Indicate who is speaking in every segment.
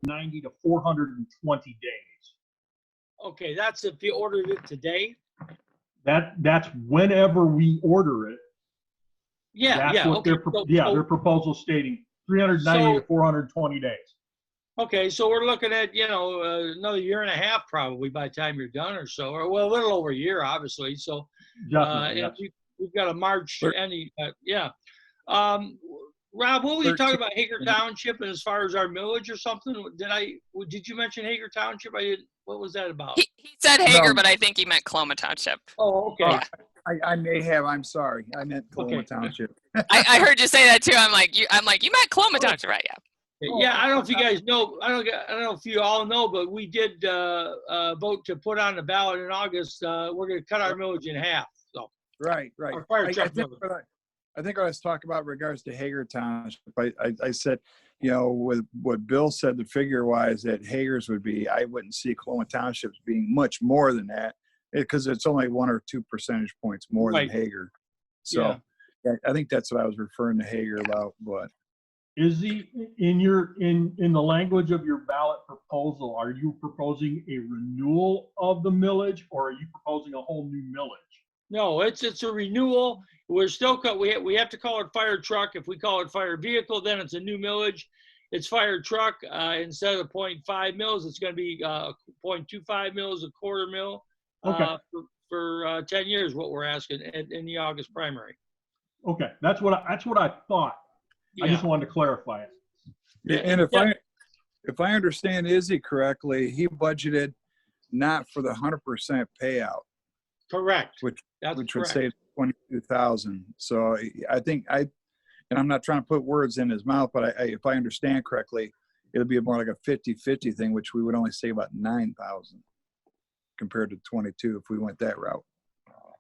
Speaker 1: 390 to 420 days.
Speaker 2: Okay, that's if you ordered it today?
Speaker 1: That's whenever we order it.
Speaker 2: Yeah,
Speaker 1: That's
Speaker 2: yeah,
Speaker 1: what
Speaker 2: okay.
Speaker 1: their proposal stating 390 to 420 days.
Speaker 2: Okay, so we're looking at, another year and a half probably by the time you're done or so, or well, a little over a year, obviously. So,
Speaker 1: Definitely,
Speaker 2: and
Speaker 1: yes.
Speaker 2: we've got a March, yeah. Rob, what were you talking about Hager Township and as far as our millage or something? Did you mention Hager Township? I didn't. What was that about?
Speaker 3: He said Hager,
Speaker 4: No.
Speaker 3: but I think he meant Coloma Township.
Speaker 2: Oh, okay.
Speaker 4: I may have. I'm sorry. I meant Coloma
Speaker 2: Okay.
Speaker 4: Township.
Speaker 3: I heard you say that too. I'm like, you meant Coloma Township, right? Yeah.
Speaker 2: Yeah, I don't know if you guys know. I don't know if you all know, but we did vote to put on the ballot in August. We're going to cut our millage in half. So
Speaker 4: Right.
Speaker 2: our fire truck millage.
Speaker 4: I think I was talking about regards to Hager Township. I said, with what Bill said, the figure-wise that Hager's would be, I wouldn't see Coloma Townships being much more than that because it's only 1 or 2 percentage points more than Hager. So yeah, I think that's what I was referring to Hager about. But
Speaker 1: is in the language of your ballot proposal, are you proposing a renewal of the millage or are you proposing a whole new millage?
Speaker 2: No, it's a renewal. We're still we have to call it fire truck. If we call it fire vehicle, then it's a new millage. It's fire truck instead of 0.5 mils. It's going to be 0.25 mils, a quarter mil for 10 years. What we're asking in the August primary.
Speaker 1: Okay, that's what I thought. Yeah. I just wanted to clarify it.
Speaker 4: Yeah, and if I understand Izzy correctly, he budgeted not for the 100% payout.
Speaker 2: Correct.
Speaker 4: Which would save $22,000. So I think and I'm not trying to put words in his mouth, but if I understand correctly, it'll be more like a 50-50 thing, which we would only save about $9,000 compared to 22 if we went that route.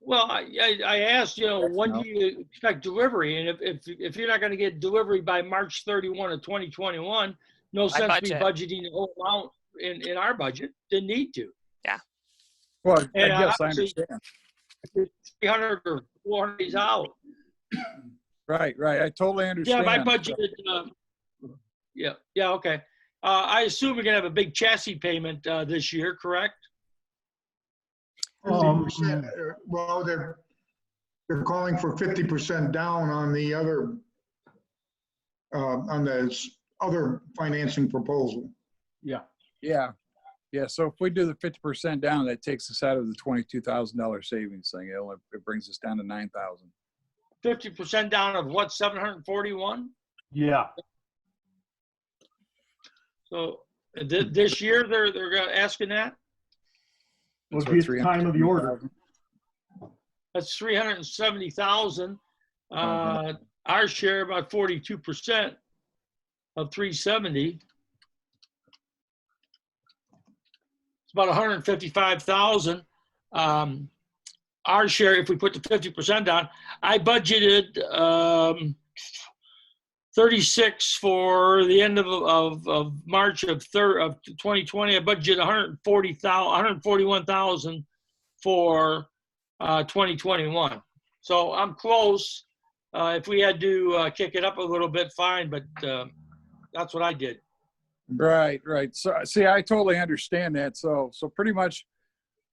Speaker 2: Well, I asked, when do you expect delivery? And if you're not going to get delivery by March 31 of 2021, no sense me budgeting the whole amount in our budget. Didn't need to.
Speaker 3: Yeah.
Speaker 4: Well, I guess I understand.
Speaker 2: 300 or 400 days out.
Speaker 4: Right. I totally understand.
Speaker 2: Yeah, my budgeted. Yeah, okay. I assume we're gonna have a big chassis payment this year, correct?
Speaker 5: 50%. Well, they're calling for 50% down on the other financing proposal.
Speaker 4: Yeah. So if we do the 50% down, that takes us out of the $22,000 savings thing. It brings us down to $9,000.
Speaker 2: 50% down of what? 741.
Speaker 1: Yeah.
Speaker 2: So this year they're asking that.
Speaker 1: Would be at the time of the order.
Speaker 2: That's 370,000. Our share about 42% of 370. It's about 155,000. Our share, if we put the 50% down, I budgeted 36 for the end of March of 2020. I budgeted 141,000 for 2021. So I'm close. If we had to kick it up a little bit, fine, but that's what I did.
Speaker 4: Right. So see, I totally understand that. So pretty much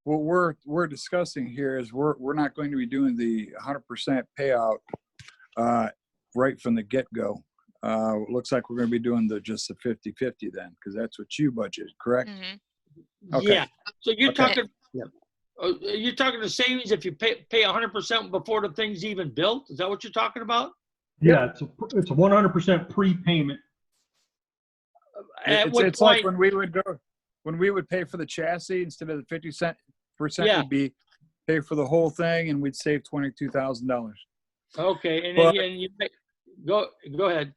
Speaker 4: what we're discussing here is we're not going to be doing the 100% payout right from the get-go. It looks like we're going to be doing just the 50-50 then, because that's what you budgeted, correct?
Speaker 3: Mm-hmm.
Speaker 4: Okay.
Speaker 2: Yeah. So you're talking. Yeah. You're talking the savings if you pay 100% before the thing's even built. Is that what you're talking about?
Speaker 1: Yeah, it's a 100% prepayment.
Speaker 4: It's like when we would pay for the chassis instead of the 50% would be pay for the whole thing, and we'd save $22,000.
Speaker 2: Okay, and you go ahead.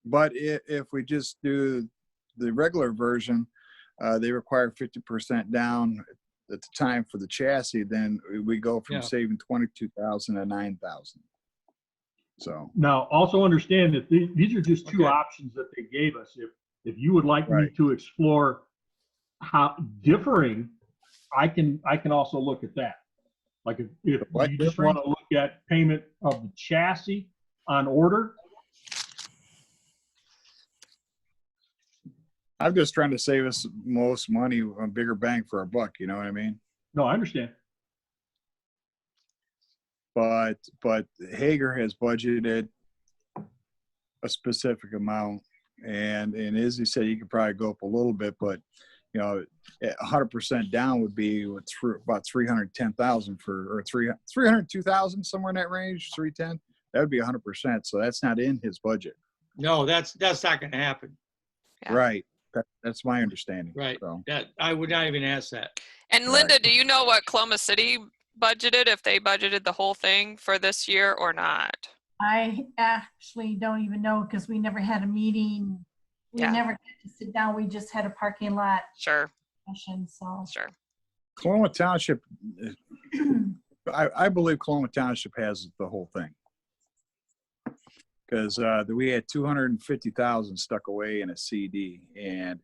Speaker 4: But if we just do the regular version, they require 50% down at the time for the chassis. Then we go from saving $22,000 to $9,000. So
Speaker 1: now, also understand that these are just two options that they gave us. If you would like me to explore how differing, I can also look at that. Like if you just want to look at payment of the chassis on order,
Speaker 4: I'm just trying to save us most money, a bigger bang for our buck. You know what I mean?
Speaker 1: No, I understand.
Speaker 4: But Hager has budgeted a specific amount, and as he said, you could probably go up a little bit, but 100% down would be about 310,000 or 302,000, somewhere in that range, 310. That would be 100%. So that's not in his budget.
Speaker 2: No, that's not going to happen.
Speaker 3: Yeah.
Speaker 4: Right. That's my understanding.
Speaker 2: Right.
Speaker 4: So.
Speaker 2: That I would not even ask that.
Speaker 3: And Linda, do you know what Cloma City budgeted, if they budgeted the whole thing for this year or not?
Speaker 6: I actually don't even know because we never had a meeting. We never got to sit down. We just had a parking lot
Speaker 3: Sure.
Speaker 6: session. So
Speaker 3: Sure.
Speaker 4: Coloma Township, I believe Coloma Township has the whole thing. Because we had 250,000 stuck away in a CD, and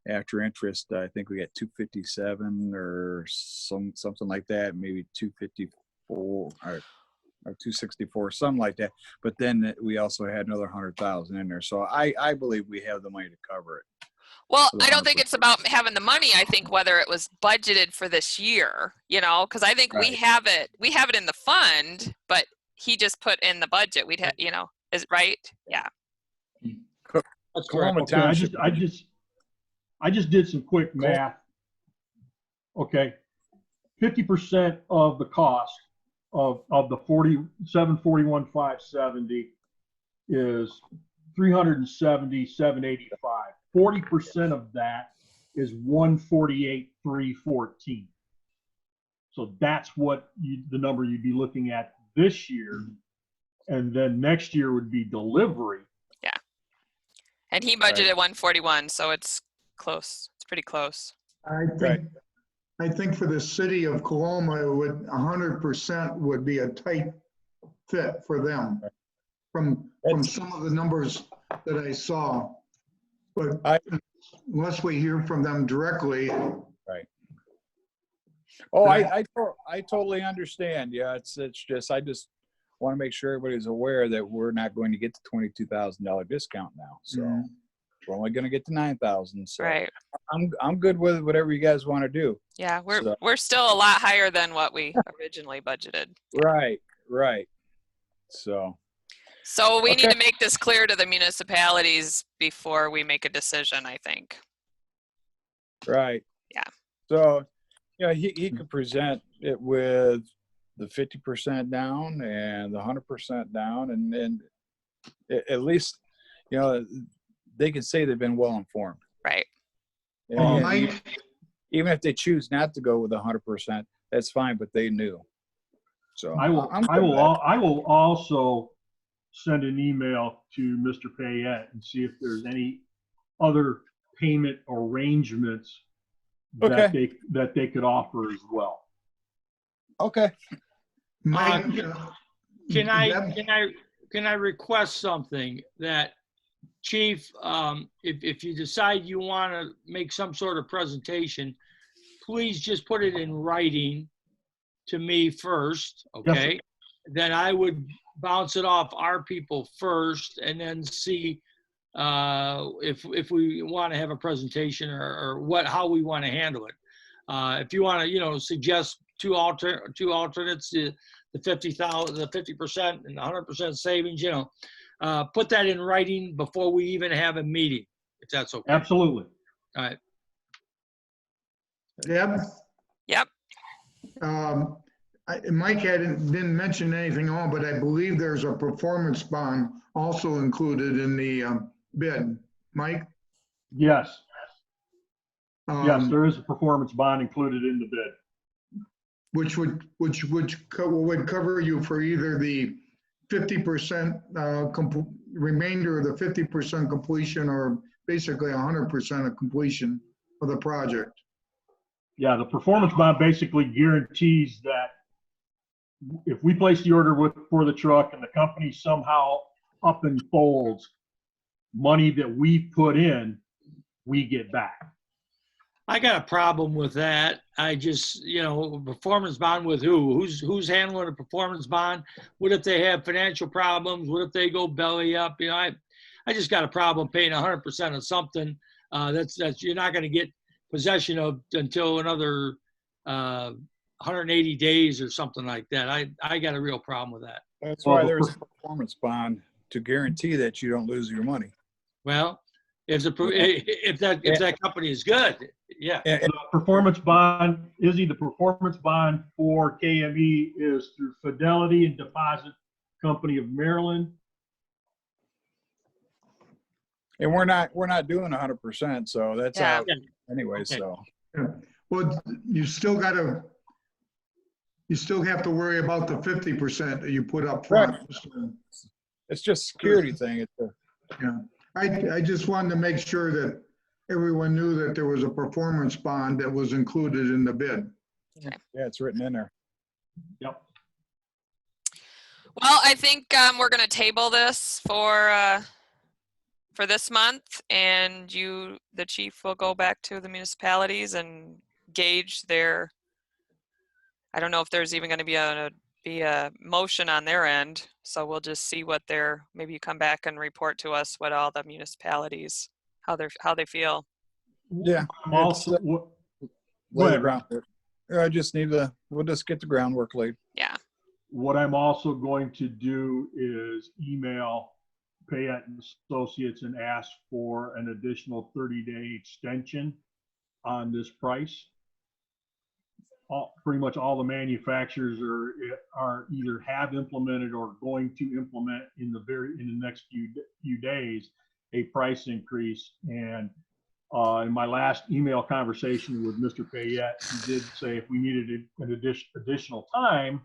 Speaker 4: after interest, I think we got 257 or something like that, maybe 254 or 264, something like that. But then we also had another 100,000 in there, so I believe we have the money to cover it.
Speaker 3: Well, I don't think it's about having the money. I think whether it was budgeted for this year, because I think we have it in the fund, but he just put in the budget. We'd have, is it right? Yeah.
Speaker 2: That's correct.
Speaker 1: Okay, I just did some quick math. Okay, 50% of the cost of the 741,570 is 370,785. 40% of that is 148,314. So that's what the number you'd be looking at this year, and then next year would be delivery.
Speaker 3: Yeah. And he budgeted 141, so it's close. It's pretty close.
Speaker 5: I think for the city of Coloma, it would 100% would be a tight fit for them from some of the numbers that I saw. But unless we hear from them directly.
Speaker 4: Right. Oh, I totally understand. Yeah, it's just, I just want to make sure everybody's aware that we're not going to get the $22,000 discount now. So we're only going to get to 9,000. So
Speaker 3: right.
Speaker 4: I'm good with whatever you guys want to do.
Speaker 3: Yeah, we're still a lot higher than what we originally budgeted.
Speaker 4: Right. So
Speaker 3: we need to make this clear to the municipalities before we make a decision, I think.
Speaker 4: Right.
Speaker 3: Yeah.
Speaker 4: So, he could present it with the 50% down and the 100% down, and at least, they can say they've been well informed.
Speaker 3: Right.
Speaker 4: And even if they choose not to go with 100%, that's fine, but they knew. So
Speaker 1: I will also send an email to Mr. Payette and see if there's any other payment arrangements that they could offer as well.
Speaker 4: Okay.
Speaker 5: Mike,
Speaker 2: Can I request something that, Chief, if you decide you want to make some sort of presentation, please just put it in writing to me first, okay?
Speaker 1: Yes,
Speaker 2: then I would bounce it off our people first, and then see if we want to have a presentation or how we want to handle it. If you want to, suggest two alternates, the 50,000, the 50% and 100% savings, put that in writing before we even have a meeting, if that's okay.
Speaker 1: Absolutely.
Speaker 2: All right.
Speaker 5: Deb?
Speaker 3: Yep.
Speaker 5: Mike didn't mention anything on, but I believe there's a performance bond also included in the bid. Mike?
Speaker 1: Yes. Yes, there is a performance bond included in the bid.
Speaker 5: Which would cover you for either the 50% remainder of the 50% completion, or basically 100% of completion of the project.
Speaker 1: Yeah, the performance bond basically guarantees that if we place the order for the truck and the company somehow up and folds, money that we put in, we get back.
Speaker 2: I got a problem with that. I just, performance bond with who? Who's handling a performance bond? What if they have financial problems? What if they go belly up? I just got a problem paying 100% of something That's you're not going to get possession of until another 180 days or something like that. I got a real problem with that.
Speaker 4: That's why there's a performance bond to guarantee that you don't lose your money.
Speaker 2: Well, if that company is good, yeah.
Speaker 1: The performance bond, Izzy, the performance bond for KME is through Fidelity and Deposit Company of Maryland.
Speaker 4: And we're not doing 100%, so that's
Speaker 3: Yeah.
Speaker 4: out anyway.
Speaker 2: Okay.
Speaker 4: So
Speaker 5: Well, you still have to worry about the 50% that you put up front.
Speaker 4: it's just a security thing. It's
Speaker 5: Yeah. I just wanted to make sure that everyone knew that there was a performance bond that was included in the bid.
Speaker 4: yeah, it's written in there.
Speaker 1: Yep.
Speaker 3: Well, I think we're going to table this for this month, and the chief, will go back to the municipalities and gauge their. I don't know if there's even going to be a motion on their end, so we'll just see what maybe you come back and report to us what all the municipalities, how they feel.
Speaker 4: Yeah.
Speaker 1: I'm also,
Speaker 4: Lay
Speaker 1: Go
Speaker 4: the
Speaker 1: ahead.
Speaker 4: groundwork. We'll just get the groundwork laid.
Speaker 3: Yeah.
Speaker 1: what I'm also going to do is email Payette and Associates and ask for an additional 30-day extension on this price. Pretty much all the manufacturers are either have implemented or going to implement in the next few days a price increase. And in my last email conversation with Mr. Payette, he did say if we needed an additional time,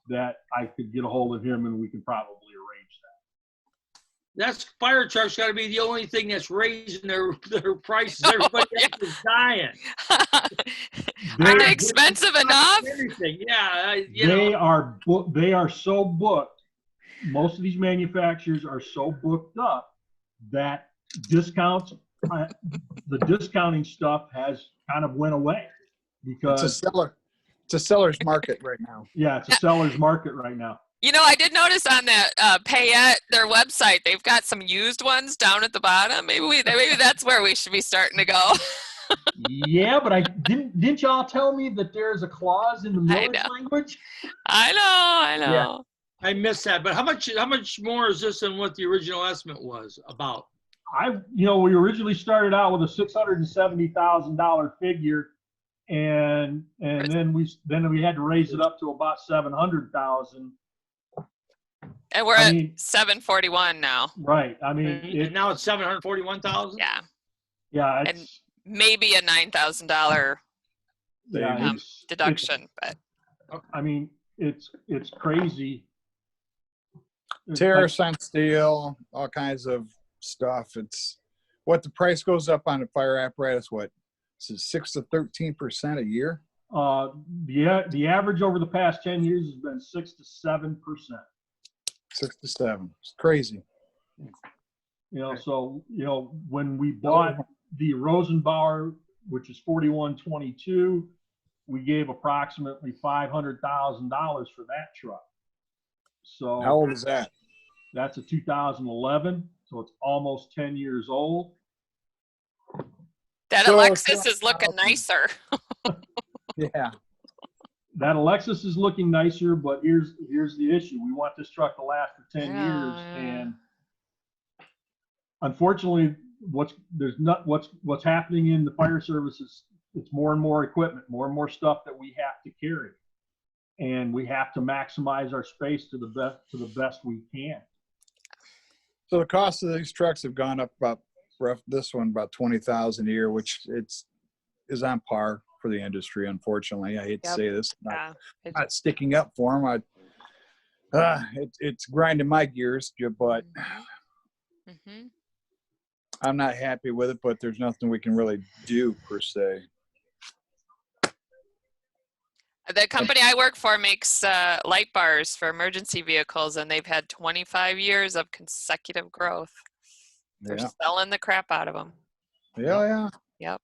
Speaker 1: that I could get a hold of him and we could probably arrange that.
Speaker 2: That's fire trucks got to be the only thing that's raising their prices. Everybody else is dying.
Speaker 3: Aren't they expensive enough?
Speaker 2: Everything, yeah.
Speaker 1: They are so booked. Most of these manufacturers are so booked up that discounts, the discounting stuff has kind of went away because
Speaker 4: it's a seller's market right now.
Speaker 1: Yeah, it's a seller's market right now.
Speaker 3: You know, I did notice on that Payette, their website, they've got some used ones down at the bottom. Maybe that's where we should be starting to go.
Speaker 1: Yeah, but didn't y'all tell me that there's a clause in the millage language?
Speaker 3: I know.
Speaker 1: Yeah.
Speaker 2: I missed that. But how much more is this than what the original estimate was about?
Speaker 1: We originally started out with a $670,000 figure, and then we had to raise it up to about 700,000.
Speaker 3: And we're at 741 now.
Speaker 1: Right.
Speaker 2: And now it's 741,000.
Speaker 3: Yeah.
Speaker 1: Yeah.
Speaker 3: And maybe a $9,000 deduction, but
Speaker 1: it's crazy.
Speaker 4: Tariffs on steel, all kinds of stuff. It's what the price goes up on the fire apparatus. What? Is it 6 to 13% a year?
Speaker 1: The average over the past 10 years has been 6 to 7%.
Speaker 4: 6 to 7. It's crazy.
Speaker 1: So when we bought the Rosenbauer, which is 4122, we gave approximately $500,000 for that truck. So
Speaker 4: how old is that?
Speaker 1: That's a 2011, so it's almost 10 years old.
Speaker 3: That Alexis is looking nicer.
Speaker 4: Yeah.
Speaker 1: That Alexis is looking nicer, but here's the issue. We want this truck to last for 10 years, and unfortunately, what's happening in the fire services, it's more and more equipment, more and more stuff that we have to carry, and we have to maximize our space to the best we can.
Speaker 4: So the cost of these trucks have gone up about this one about $20,000 a year, which is on par for the industry. Unfortunately, I hate to say this, not sticking up for them. It's grinding my gears, but I'm not happy with it. But there's nothing we can really do per se.
Speaker 3: The company I work for makes light bars for emergency vehicles, and they've had 25 years of consecutive growth. They're selling the crap out of them.
Speaker 4: Yeah.
Speaker 3: Yep.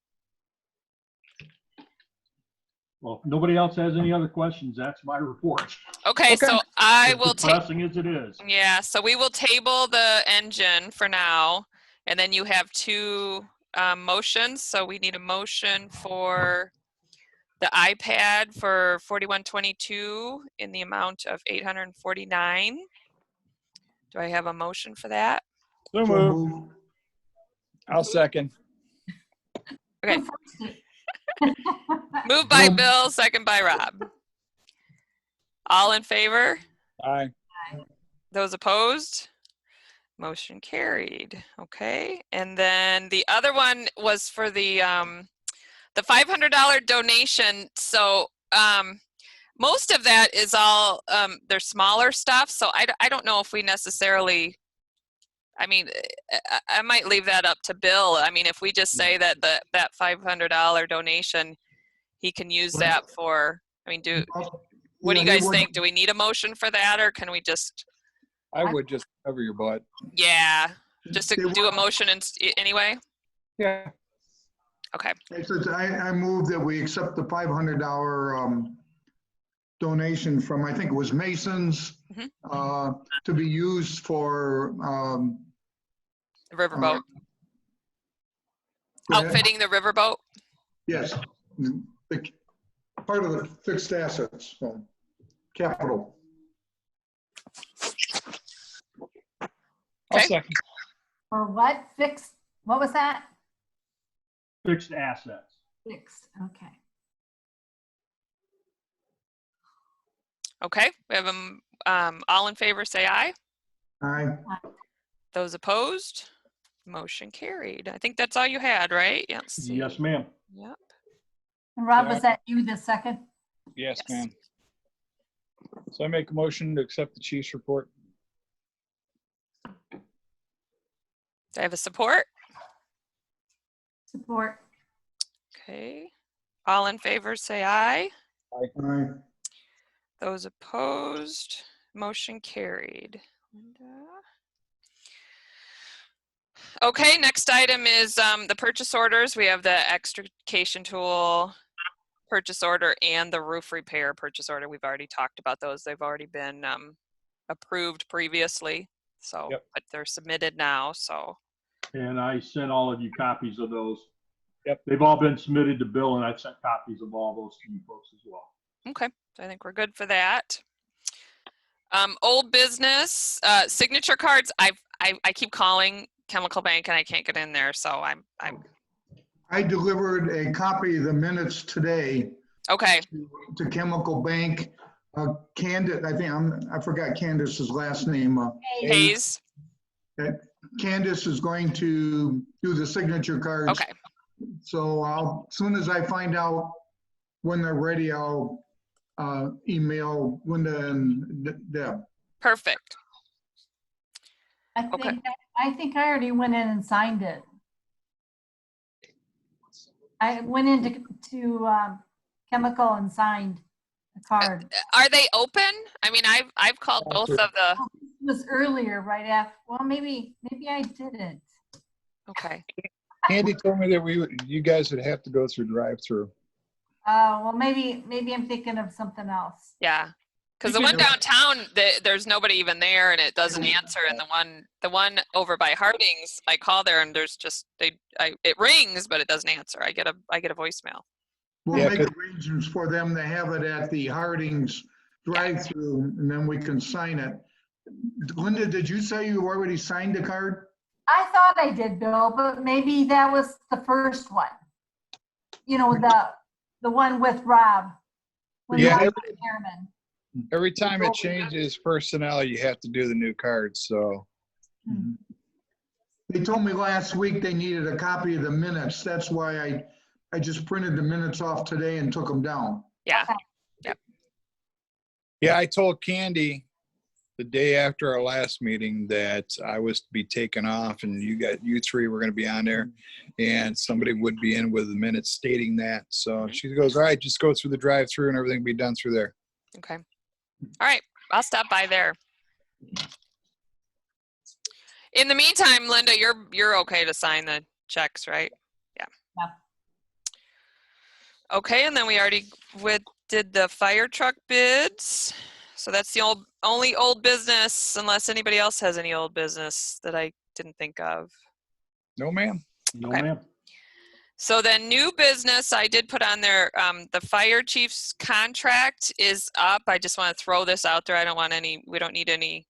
Speaker 1: Well, if nobody else has any other questions, that's my report.
Speaker 3: Okay. So I will take.
Speaker 1: Depressing as it is.
Speaker 3: Yeah. So we will table the engine for now, and then you have two motions. So we need a motion for the iPad for 4122 in the amount of 849. Do I have a motion for that?
Speaker 4: So
Speaker 5: So
Speaker 4: moved.
Speaker 5: moved.
Speaker 4: I'll second.
Speaker 3: Okay.
Speaker 6: Who first did?
Speaker 3: Moved by Bill, second by Rob. All in favor?
Speaker 4: Aye.
Speaker 3: Those opposed? Motion carried. Okay. And then the other one was for the $500 donation. So most of that is all they're smaller stuff. So I don't know if we necessarily. I mean, I might leave that up to Bill. I mean, if we just say that that $500 donation, he can use that for. I mean, what do you guys think? Do we need a motion for that, or can we just?
Speaker 4: I would just cover your butt.
Speaker 3: Yeah, just to do a motion anyway.
Speaker 4: Yeah.
Speaker 3: Okay.
Speaker 5: I move that we accept the $500 donation from, I think it was Mason's, to be used for
Speaker 3: The riverboat.
Speaker 5: go ahead.
Speaker 3: Outfitting the riverboat.
Speaker 5: Yes, the part of the fixed assets, so capital.
Speaker 4: I'll
Speaker 3: Okay.
Speaker 4: second.
Speaker 6: Or what? Fixed? What was that?
Speaker 1: Fixed assets.
Speaker 6: Fixed. Okay.
Speaker 3: Okay. We have all in favor say aye.
Speaker 5: Aye.
Speaker 3: Those opposed? Motion carried. I think that's all you had, right? Yes.
Speaker 1: Yes, ma'am.
Speaker 3: Yep.
Speaker 6: And Rob, was that you the second?
Speaker 4: Yes,
Speaker 3: Yes.
Speaker 4: ma'am. So I make a motion to accept the chief's report.
Speaker 3: Do I have a support?
Speaker 6: Support.
Speaker 3: Okay. All in favor say aye.
Speaker 5: Aye.
Speaker 3: Those opposed? Motion carried. Linda. Okay, next item is the purchase orders. We have the extrication tool purchase order and the roof repair purchase order. We've already talked about those. They've already been approved previously. So,
Speaker 4: Yep.
Speaker 3: but they're submitted now. So,
Speaker 1: And I sent all of you copies of those.
Speaker 4: Yep.
Speaker 1: They've all been submitted to Bill, and I've sent copies of all those to you folks as well.
Speaker 3: okay. So I think we're good for that. Old business signature cards. I keep calling Chemical Bank and I can't get in there. So I'm
Speaker 5: I delivered a copy of the minutes today
Speaker 3: okay.
Speaker 5: to Chemical Bank. Candace, I forgot Candace's last name.
Speaker 3: Hayes.
Speaker 5: Candace is going to do the signature cards.
Speaker 3: Okay.
Speaker 5: So as soon as I find out when they're ready, I'll email Linda and Deb.
Speaker 3: Perfect.
Speaker 6: I think I already went in and signed it. I went into Chemical and signed the card.
Speaker 3: Are they open? I mean, I've called both of the.
Speaker 6: It was earlier, right after. Well, maybe I didn't.
Speaker 3: Okay.
Speaker 4: Andy told me that you guys would have to go through drive-through.
Speaker 6: Well, maybe I'm thinking of something else.
Speaker 3: Yeah. Because the one downtown, there's nobody even there, and it doesn't answer. And the one over by Harding's, I call there, and there's just it rings, but it doesn't answer. I get a voicemail.
Speaker 5: We'll
Speaker 4: Yeah,
Speaker 5: make
Speaker 4: 'cause-
Speaker 5: arrangements for them to have it at the Harding's drive-through, and then we can sign it. Linda, did you say you already signed the card?
Speaker 6: I thought I did, Bill, but maybe that was the first one. You know, the one with Rob. When
Speaker 4: Yeah,
Speaker 6: Rob was chairman.
Speaker 4: Every time it changes personnel, you have to do the new cards. So
Speaker 5: They told me last week they needed a copy of the minutes. That's why I just printed the minutes off today and took them down.
Speaker 3: Yeah.
Speaker 4: yeah, I told Candy the day after our last meeting that I was to be taken off, and you three were going to be on there, and somebody would be in with the minutes stating that. So she goes, "All right, just go through the drive-through, and everything will be done through there."
Speaker 3: Okay. All right. I'll stop by there. In the meantime, Linda, you're okay to sign the checks, right? Yeah. Okay, and then we already did the fire truck bids. So that's the only old business, unless anybody else has any old business that I didn't think of.
Speaker 4: No, ma'am.
Speaker 1: No,
Speaker 3: Okay.
Speaker 1: ma'am.
Speaker 3: So then new business, I did put on there, the fire chief's contract is up. I just want to throw this out there. I don't want we don't need any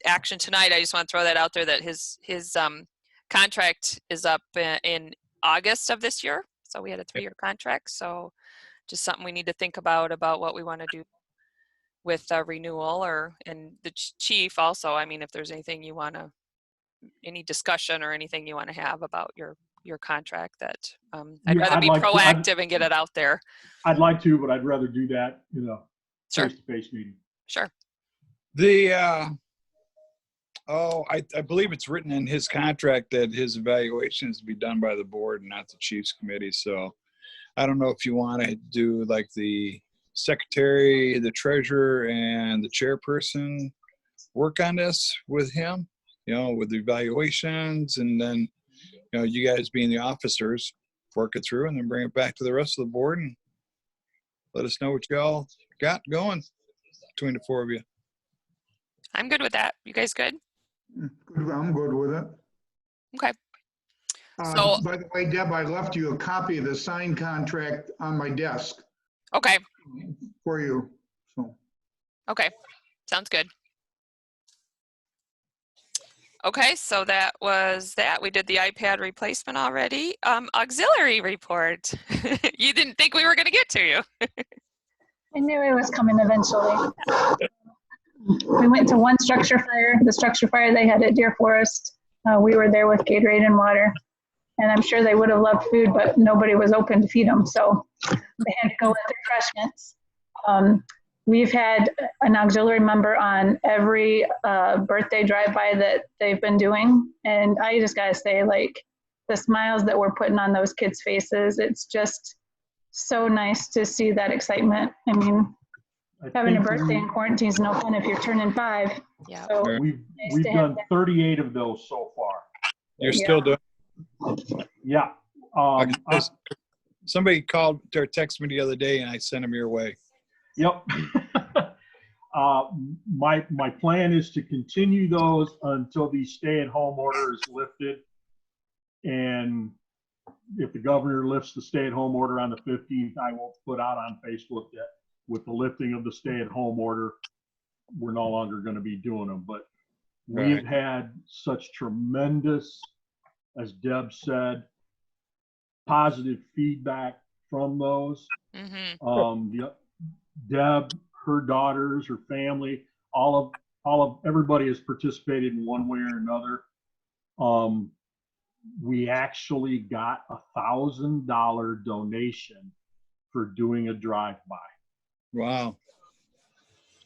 Speaker 3: action tonight. I just want to throw that out there that his contract is up in August of this year. So we had a 3-year contract. So just something we need to think about what we want to do with renewal and the chief also. I mean, if there's anything you want to, any discussion or anything you want to have about your contract, that I'd rather be proactive and get it out there.
Speaker 1: I'd like to, but I'd rather do that,
Speaker 3: Sure.
Speaker 1: face-to-face meeting.
Speaker 3: Sure.
Speaker 4: I believe it's written in his contract that his evaluation is to be done by the board and not the chief's committee. So I don't know if you want to do like the secretary, the treasurer, and the chairperson work on this with him, with the evaluations, and then, you guys being the officers, work it through and then bring it back to the rest of the board and let us know what y'all got going between the 4 of you.
Speaker 3: I'm good with that. You guys good?
Speaker 5: I'm good with it.
Speaker 3: Okay. So,
Speaker 5: by the way, Deb, I left you a copy of the signed contract on my desk
Speaker 3: okay.
Speaker 5: for you. So,
Speaker 3: Okay. Sounds good. Okay, so that was that. We did the iPad replacement already. Auxiliary report. You didn't think we were going to get to you.
Speaker 7: I knew it was coming eventually. We went to one structure fire, the structure fire they had at Deer Forest. We were there with Gatorade and water. And I'm sure they would have loved food, but nobody was open to feed them. So they had to go with refreshments. We've had an auxiliary member on every birthday drive-by that they've been doing. And I just gotta say, like, the smiles that we're putting on those kids' faces, it's just so nice to see that excitement. I mean, having a birthday in quarantine is no fun if you're turning 5.
Speaker 3: Yeah.
Speaker 7: So
Speaker 1: We've done 38 of those so far.
Speaker 4: You're still doing.
Speaker 1: Yeah.
Speaker 4: Somebody called or texted me the other day, and I sent them your way.
Speaker 1: Yep. My plan is to continue those until the stay-at-home order is lifted. And if the governor lifts the stay-at-home order on the 15th, I will put out on Facebook that with the lifting of the stay-at-home order, we're no longer going to be doing them. But we've had such tremendous, as Deb said, positive feedback from those.
Speaker 3: Mm-hmm.
Speaker 1: Deb, her daughters, her family, all of everybody has participated in one way or another. We actually got $1,000 donation for doing a drive-by.
Speaker 4: Wow.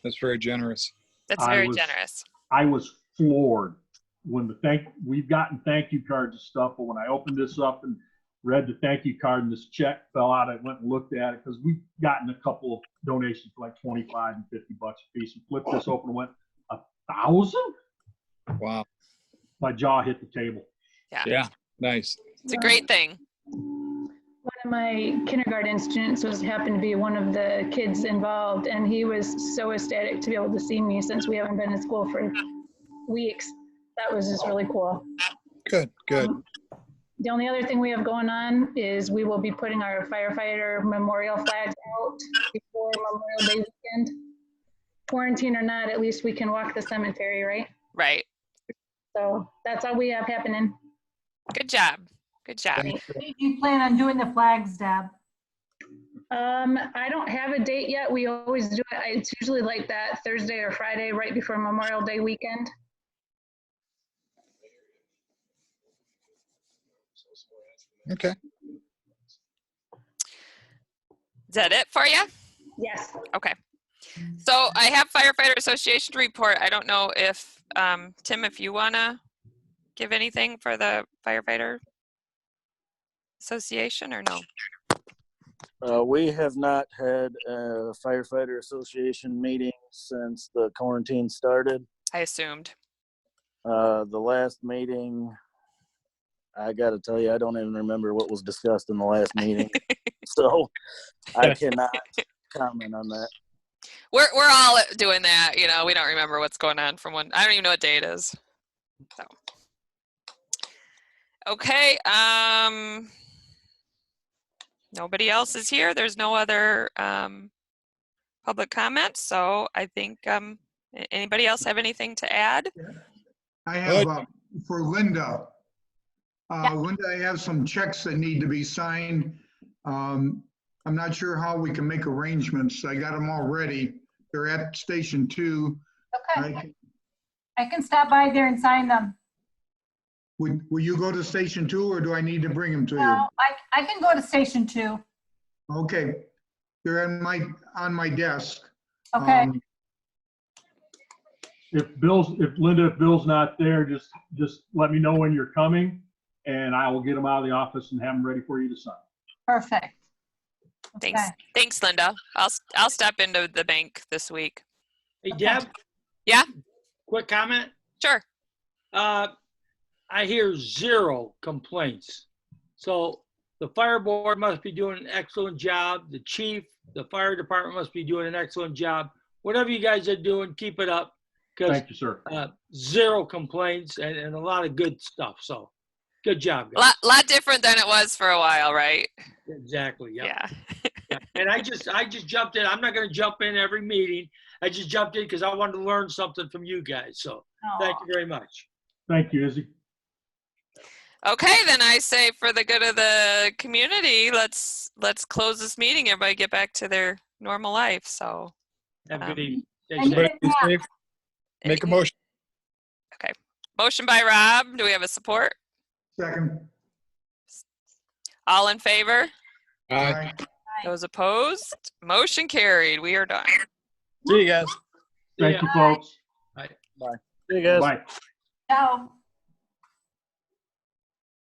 Speaker 4: That's very generous.
Speaker 3: That's very generous.
Speaker 1: I was floored when we've gotten thank you cards and stuff, but when I opened this up and read the thank you card and this check fell out, I went and looked at it because we've gotten a couple of donations for like 25 and 50 bucks a piece, and flipped this open and went, 1,000?
Speaker 4: Wow.
Speaker 1: My jaw hit the table.
Speaker 4: Yeah. Nice.
Speaker 3: It's a great thing.
Speaker 7: one of my kindergarten students happened to be one of the kids involved, and he was so ecstatic to be able to see me since we haven't been in school for weeks. That was just really cool.
Speaker 4: Good.
Speaker 7: The only other thing we have going on is we will be putting our firefighter memorial flags out before Memorial Day weekend. Quarantine or not, at least we can walk the cemetery, right?
Speaker 3: Right.
Speaker 7: So that's all we have happening.
Speaker 3: Good job. Good job.
Speaker 6: When do you plan on doing the flags, Deb?
Speaker 7: I don't have a date yet. We always do it. It's usually like that Thursday or Friday right before Memorial Day weekend.
Speaker 4: Okay.
Speaker 3: Is that it for you?
Speaker 7: Yes.
Speaker 3: Okay. So I have Firefighter Association report. I don't know if, Tim, if you want to give anything for the Firefighter Association or no?
Speaker 8: We have not had a firefighter association meeting since the quarantine started.
Speaker 3: I assumed.
Speaker 8: The last meeting, I got to tell you, I don't even remember what was discussed in the last meeting. So I cannot comment on that.
Speaker 3: We're all doing that, you know, we don't remember what's going on from one, I don't even know what day it is. So. Okay, nobody else is here. There's no other public comments, so I think anybody else have anything to add?
Speaker 5: I have, for Linda. Linda, I have some checks that need to be signed. I'm not sure how we can make arrangements. I got them all ready. They're at Station 2.
Speaker 6: Okay. I can stop by there and sign them.
Speaker 5: Will you go to Station 2 or do I need to bring them to you?
Speaker 6: No, I can go to Station 2.
Speaker 5: Okay. They're on my desk.
Speaker 6: Okay.
Speaker 1: If Bill's not there, just let me know when you're coming and I will get them out of the office and have them ready for you to sign.
Speaker 6: Perfect.
Speaker 3: Thanks.
Speaker 6: Okay.
Speaker 3: Thanks, Linda. I'll step into the bank this week.
Speaker 2: Hey, Deb?
Speaker 3: Yeah?
Speaker 2: Quick comment.
Speaker 3: Sure.
Speaker 2: I hear 0 complaints. So the fire board must be doing an excellent job. The chief, the fire department must be doing an excellent job. Whatever you guys are doing, keep it up.
Speaker 1: Thank you, sir.
Speaker 2: 0 complaints and a lot of good stuff. So good job, guys.
Speaker 3: Lot different than it was for a while, right?
Speaker 2: Exactly. Yep.
Speaker 3: Yeah.
Speaker 2: Yeah. And I just jumped in. I'm not going to jump in every meeting. I just jumped in because I wanted to learn something from you guys. So thank you very much.
Speaker 1: Thank you, Izzy.
Speaker 3: Okay, then I say for the good of the community, let's close this meeting. Everybody get back to their normal life. So
Speaker 2: Have a good evening. Stay
Speaker 6: And
Speaker 2: safe.
Speaker 6: you can have-
Speaker 4: Make a motion.
Speaker 3: okay. Motion by Rob. Do we have a support?
Speaker 5: Second.
Speaker 3: All in favor?
Speaker 5: Aye.
Speaker 3: Those opposed? Motion carried. We are done.
Speaker 4: See you guys.
Speaker 2: See ya.
Speaker 1: Thank you, folks.
Speaker 2: Bye.
Speaker 8: See you guys.
Speaker 1: Bye.
Speaker 6: Ciao.